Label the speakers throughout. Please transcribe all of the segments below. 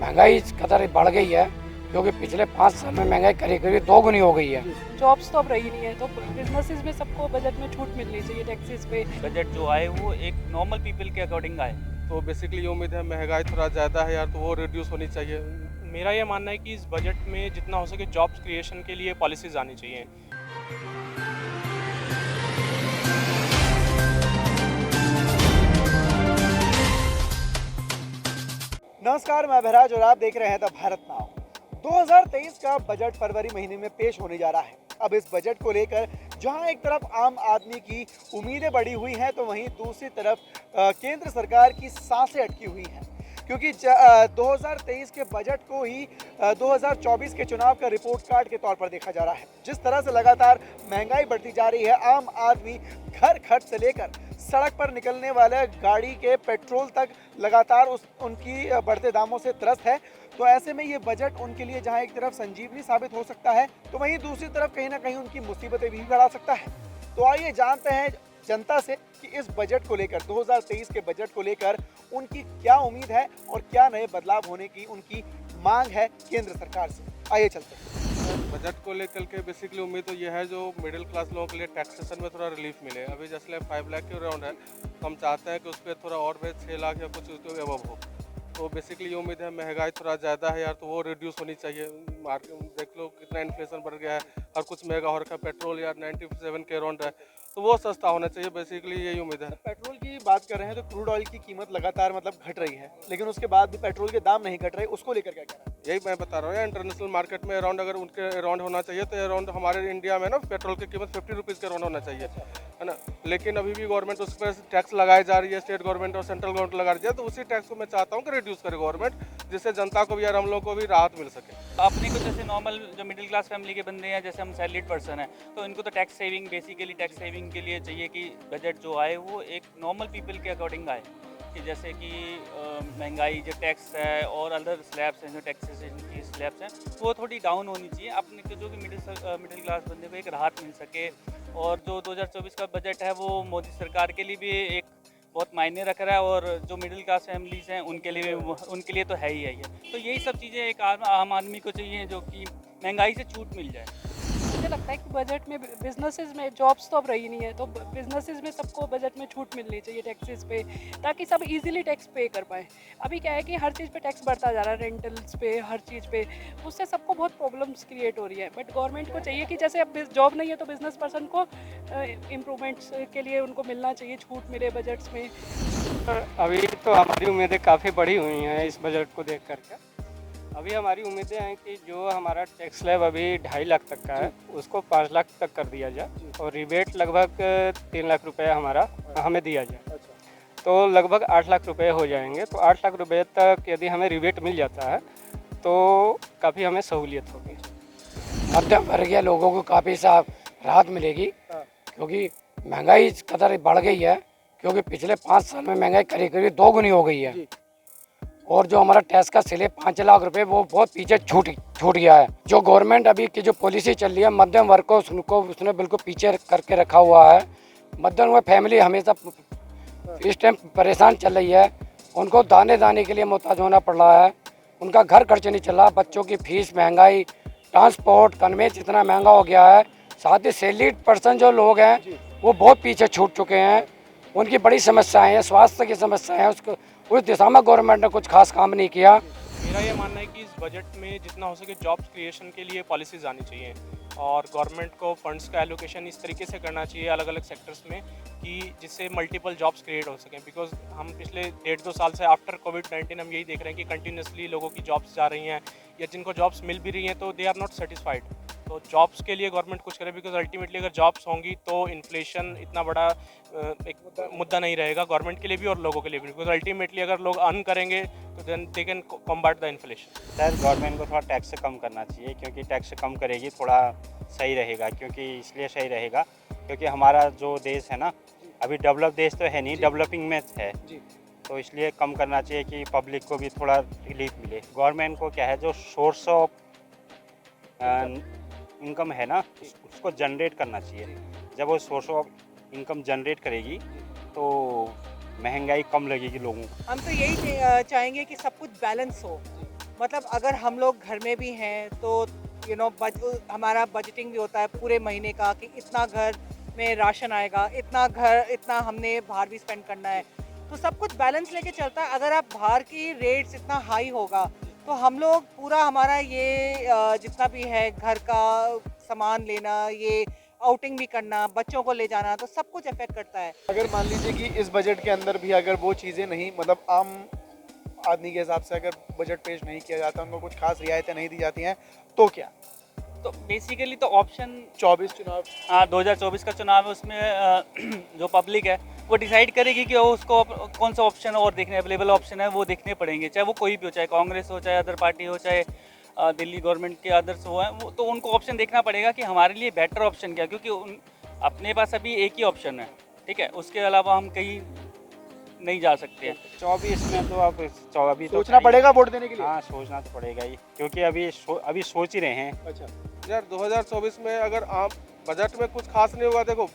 Speaker 1: महंगाई इस कदर बढ़ गई है क्योंकि पिछले 5 साल में महंगाई करीब करीब 2 गुनी हो गई है।
Speaker 2: जॉब्स तो अब रही नहीं है, तो बिजनेसेस में सबको बजट में छूट मिलनी चाहिए टैक्सेस पे।
Speaker 3: बजट जो आए वो एक नॉर्मल पीपल के अकॉर्डिंग आए।
Speaker 4: तो बेसिकली ये उम्मीद है महंगाई थोड़ा ज़्यादा है यार, तो वो रिड्यूस होनी चाहिए।
Speaker 5: मेरा ये मानना है कि इस बजट में जितना हो सके जॉब्स क्रिएशन के लिए पॉलिसीज आनी चाहिए।
Speaker 6: नमस्कार, मैं बहराज और आप देख रहे हैं द भारत नाउ। 2023 का बजट फरवरी महीने में पेश होने जा रहा है। अब इस बजट को लेकर जहां एक तरफ आम आदमी की उम्मीदें बढ़ी हुई हैं, तो वहीं दूसरी तरफ केंद्र सरकार की सांसें अटकी हुई हैं, क्योंकि 2023 के बजट को ही 2024 के चुनाव का रिपोर्ट कार्ड के तौर पर देखा जा रहा है। जिस तरह से लगातार महंगाई बढ़ती जा रही है, आम आदमी घर खर्च से लेकर सड़क पर निकलने वाले गाड़ी के पेट्रोल तक लगातार उनकी बढ़ते दामों से त्रस्त है। तो ऐसे में ये बजट उनके लिए जहां एक तरफ संजीवनी साबित हो सकता है, तो वहीं दूसरी तरफ कहीं ना कहीं उनकी मुसीबतें भी बढ़ा सकता है। तो आइए जानते हैं जनता से कि इस बजट को लेकर, 2023 के बजट को लेकर उनकी क्या उम्मीद है और क्या नए बदलाव होने की उनकी मांग है केंद्र सरकार से। आइए चलते हैं।
Speaker 4: बजट को लेकर के बेसिकली उम्मीद तो ये है जो मिडिल क्लास लोगों के लिए टैक्सेशन में थोड़ा रिलीफ मिले। अभी जैसे 5 लाख के अराउंड है, तो हम चाहते हैं कि उस पर थोड़ा और भी 6 लाख या कुछ उसके अबव हो। तो बेसिकली ये उम्मीद है महंगाई थोड़ा ज़्यादा है यार, तो वो रिड्यूस होनी चाहिए। मार्केट देख लो कितना इन्फ्लेशन बढ़ गया है, हर कुछ महंगा हो रखा है। पेट्रोल यार 97 के अराउंड है, तो वो सस्ता होना चाहिए। बेसिकली यही उम्मीद है।
Speaker 6: पेट्रोल की बात कर रहे हैं तो क्रूड ऑयल की कीमत लगातार घट रही है, लेकिन उसके बाद भी पेट्रोल के दाम नहीं घट रहे, उसको लेकर क्या कहना है?
Speaker 4: यही मैं बता रहा हूँ यार, इंटरनेशनल मार्केट में अराउंड अगर उनके अराउंड होना चाहिए, तो अराउंड हमारे इंडिया में ना पेट्रोल की कीमत 50 रुपीज़ के अराउंड होना चाहिए, है ना। लेकिन अभी भी गवर्नमेंट उस पर टैक्स लगाई जा रही है, स्टेट गवर्नमेंट और सेंट्रल गवर्नमेंट लगा रही है। तो उसी टैक्स को मैं चाहता हूँ कि रिड्यूस करे गवर्नमेंट, जिससे जनता को भी यार हम लोग को भी राहत मिल सके।
Speaker 3: अपने को जैसे नॉर्मल जो मिडिल क्लास फैमिली के बंदे हैं, जैसे हम सैलरीड पर्सन हैं, तो इनको तो tax saving, basically tax saving के लिए चाहिए कि बजट जो आए वो एक नॉर्मल पीपल के अकॉर्डिंग आए। कि जैसे कि महंगाई जो टैक्स है और अदर स्लैब्स हैं, जो टैक्सेशन की स्लैब्स हैं, वो थोड़ी डाउन होनी चाहिए। अपने को जो भी मिडिल क्लास बंदे को एक राहत मिल सके। और जो 2024 का बजट है वो मोदी सरकार के लिए भी एक बहुत मायने रख रहा है, और जो मिडिल क्लास फैमिलीज़ हैं उनके लिए तो है ही। तो यही सब चीज़ें एक आम आदमी को चाहिए, जो कि महंगाई से छूट मिल जाए।
Speaker 2: मुझे लगता है कि बजट में बिजनेसेस में जॉब्स तो अब रही नहीं है, तो बिजनेसेस में सबको बजट में छूट मिलनी चाहिए टैक्सेस पे, ताकि सब इजीली टैक्स पे कर पाएँ। अभी क्या है कि हर चीज़ पे टैक्स बढ़ता जा रहा है, रेंटल्स पे, हर चीज़ पे, उससे सबको बहुत प्रॉब्लम्स क्रिएट हो रही है। बट गवर्नमेंट को चाहिए कि जैसे अब जॉब नहीं है तो बिजनेस पर्सन को इम्प्रूवमेंट्स के लिए उनको मिलना चाहिए, छूट मिले बजट्स में।
Speaker 7: अभी तो हमारी उम्मीदें काफ़ी बढ़ी हुई हैं इस बजट को देख करके। अभी हमारी उम्मीदें हैं कि जो हमारा टैक्स स्लैब अभी 2.5 लाख तक का है, उसको 5 लाख तक कर दिया जाए, और रिबेट लगभग 3 लाख रुपए हमारा हमें दिया जाए, तो लगभग 8 लाख रुपए हो जाएंगे। तो 8 लाख रुपए तक यदि हमें रिबेट मिल जाता है तो काफ़ी हमें सहूलियत होगी।
Speaker 1: मध्यम वर्गीय लोगों को काफ़ी सा राहत मिलेगी, क्योंकि महंगाई इस कदर बढ़ गई है क्योंकि पिछले 5 साल में महंगाई करीब करीब 2 गुनी हो गई है। और जो हमारा टैक्स का स्लैब 5 लाख रुपए, वो बहुत पीछे छूट गया है। जो गवर्नमेंट अभी की जो पॉलिसी चल रही है, मध्यम वर्ग को उसने बिल्कुल पीछे करके रखा हुआ है। मध्यम वर्ग फैमिली हमेशा इस टाइम परेशान चल रही है, उनको दाने के लिए मोहताज होना पड़ रहा है, उनका घर खर्च नहीं चल रहा, बच्चों की फीस, महंगाई, ट्रांसपोर्ट, कन्वेंस इतना महंगा हो गया है। साथ ही सैलरीड पर्सन जो लोग हैं वो बहुत पीछे छूट चुके हैं, उनकी बड़ी समस्याएं हैं, स्वास्थ्य की समस्याएं हैं, उस दिशा में गवर्नमेंट ने कुछ खास काम नहीं किया।
Speaker 5: मेरा ये मानना है कि इस बजट में जितना हो सके जॉब्स क्रिएशन के लिए पॉलिसीज आनी चाहिए, और गवर्नमेंट को फंड्स का एलोकेशन इस तरीके से करना चाहिए अलग अलग सेक्टर्स में कि जिससे मल्टीपल जॉब्स क्रिएट हो सकें। बिकॉज हम पिछले 1.5-2 साल से आफ्टर कोविड-19 हम यही देख रहे हैं कि कंटिन्यूसली लोगों की जॉब्स जा रही हैं, या जिनको जॉब्स मिल भी रही हैं तो दे आर नॉट सेटिस्फाइड। तो जॉब्स के लिए गवर्नमेंट कुछ करे, बिकॉज अल्टीमेटली अगर जॉब्स होंगी तो इन्फ्लेशन इतना बड़ा एक मुद्दा नहीं रहेगा गवर्नमेंट के लिए भी और लोगों के लिए भी। बिकॉज अल्टीमेटली अगर लोग अर्न करेंगे तो then they can combat the inflation.
Speaker 8: Sir, government को थोड़ा टैक्स कम करना चाहिए, क्योंकि टैक्स कम करेगी थोड़ा सही रहेगा। क्योंकि इसलिए सही रहेगा क्योंकि हमारा जो देश है ना, अभी डेवलप देश तो है नहीं, डेवलपिंग में है, तो इसलिए कम करना चाहिए कि पब्लिक को भी थोड़ा रिलीफ मिले। गवर्नमेंट को क्या है, जो सोर्स ऑफ इनकम है ना, उसको जनरेट करना चाहिए। जब वो सोर्स ऑफ इनकम जनरेट करेगी तो महंगाई कम लगेगी लोगों को।
Speaker 9: हम तो यही चाहेंगे कि सब कुछ बैलेंस हो, मतलब अगर हम लोग घर में भी हैं तो हमारा बजटिंग भी होता है पूरे महीने का कि इतना घर में राशन आएगा, इतना हमने बाहर भी स्पेंड करना है, तो सब कुछ बैलेंस लेके चलता है। अगर आप बाहर की रेट्स इतना हाई होगा तो हम लोग पूरा हमारा ये जितना भी है घर का सामान लेना, ये आउटिंग भी करना, बच्चों को ले जाना, तो सब कुछ अफेक्ट करता है।
Speaker 6: अगर मान लीजिए कि इस बजट के अंदर भी अगर वो चीज़ें नहीं, मतलब आम आदमी के हिसाब से अगर बजट पेश नहीं किया जाता, उनको कुछ खास रियायतें नहीं दी जाती हैं, तो क्या?
Speaker 3: तो बेसिकली तो ऑप्शन
Speaker 6: 24 चुनाव,
Speaker 3: हाँ 2024 का चुनाव है, उसमें जो पब्लिक है वो डिसाइड करेगी कि उसको कौन सा ऑप्शन और देखने अवेलेबल ऑप्शन है वो देखने पड़ेंगे, चाहे वो कोई भी हो, चाहे कांग्रेस हो, चाहे अदर पार्टी हो, चाहे दिल्ली गवर्नमेंट के अदर्स हो, वो तो उनको ऑप्शन देखना पड़ेगा कि हमारे लिए बेटर ऑप्शन क्या, क्योंकि अपने पास अभी एक ही ऑप्शन है, ठीक है, उसके अलावा हम कहीं नहीं जा सकते हैं।
Speaker 8: 24 में तो अब अभी तो
Speaker 6: सोचना पड़ेगा वोट देने के लिए।
Speaker 8: हाँ, सोचना तो पड़ेगा ही, क्योंकि अभी सोच ही रहे हैं।
Speaker 6: अच्छा,
Speaker 4: यार 2024 में अगर आम बजट में कुछ खास नहीं होगा, देखो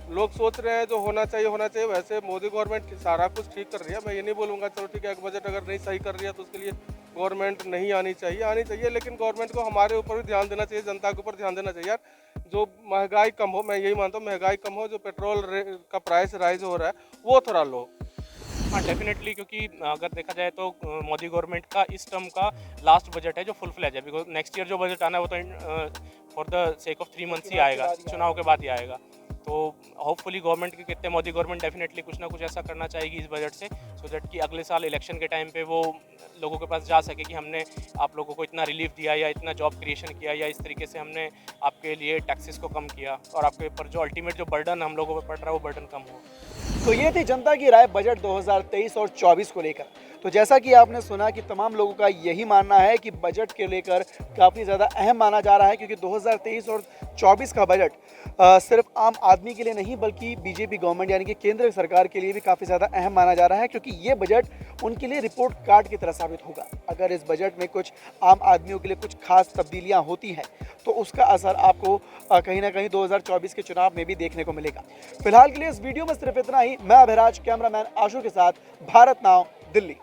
Speaker 4: लोग सोच रहे हैं जो होना चाहिए, वैसे मोदी गवर्नमेंट सारा कुछ ठीक कर रही है। मैं ये नहीं बोलूँगा चलो ठीक है, एक बजट अगर नहीं सही कर रही है तो उसके लिए गवर्नमेंट नहीं आनी चाहिए, लेकिन गवर्नमेंट को हमारे ऊपर भी ध्यान देना चाहिए, जनता के ऊपर ध्यान देना चाहिए यार। जो महंगाई कम हो, मैं यही मानता हूँ महंगाई कम हो, जो पेट्रोल का प्राइस राइज हो रहा है वो थोड़ा लो।
Speaker 5: हाँ डेफिनेटली, क्योंकि अगर देखा जाए तो मोदी गवर्नमेंट का इस टर्म का लास्ट बजट है जो फुल फ्लैज है, बिकॉज नेक्स्ट ईयर जो बजट आना है वो तो for the sake of 3 months ही आएगा, चुनाव के बाद ही आएगा। तो होपफुली गवर्नमेंट के कितने मोदी गवर्नमेंट डेफिनेटली कुछ ना कुछ ऐसा करना चाहेगी इस बजट से, सो दैट कि अगले साल इलेक्शन के टाइम पे वो लोगों के पास जा सके कि हमने आप लोगों को इतना रिलीफ दिया या इतना जॉब क्रिएशन किया या इस तरीके से हमने आपके लिए टैक्सेस को कम किया और आपके ऊपर जो अल्टीमेट जो बर्डन हम लोगों पर पड़ रहा है वो बर्डन कम हो।
Speaker 6: तो ये थी जनता की राय बजट 2023 और 24 को लेकर। तो जैसा कि आपने सुना कि तमाम लोगों का यही मानना है कि बजट के लेकर काफ़ी ज़्यादा अहम माना जा रहा है, क्योंकि 2023 और 24 का बजट सिर्फ आम आदमी के लिए नहीं बल्कि बीजेपी गवर्नमेंट यानी कि केंद्र सरकार के लिए भी काफ़ी ज़्यादा अहम माना जा रहा है, क्योंकि ये बजट उनके लिए रिपोर्ट कार्ड की तरह साबित होगा। अगर इस बजट में कुछ आम आदमियों के लिए कुछ खास तब्दीलियाँ होती हैं तो उसका असर आपको कहीं ना कहीं 2024 के चुनाव में भी देखने को मिलेगा। फिलहाल के लिए इस वीडियो में सिर्फ इतना ही। मैं अभिराज, कैमरामैन आशु के साथ, भारत नाउ, दिल्ली।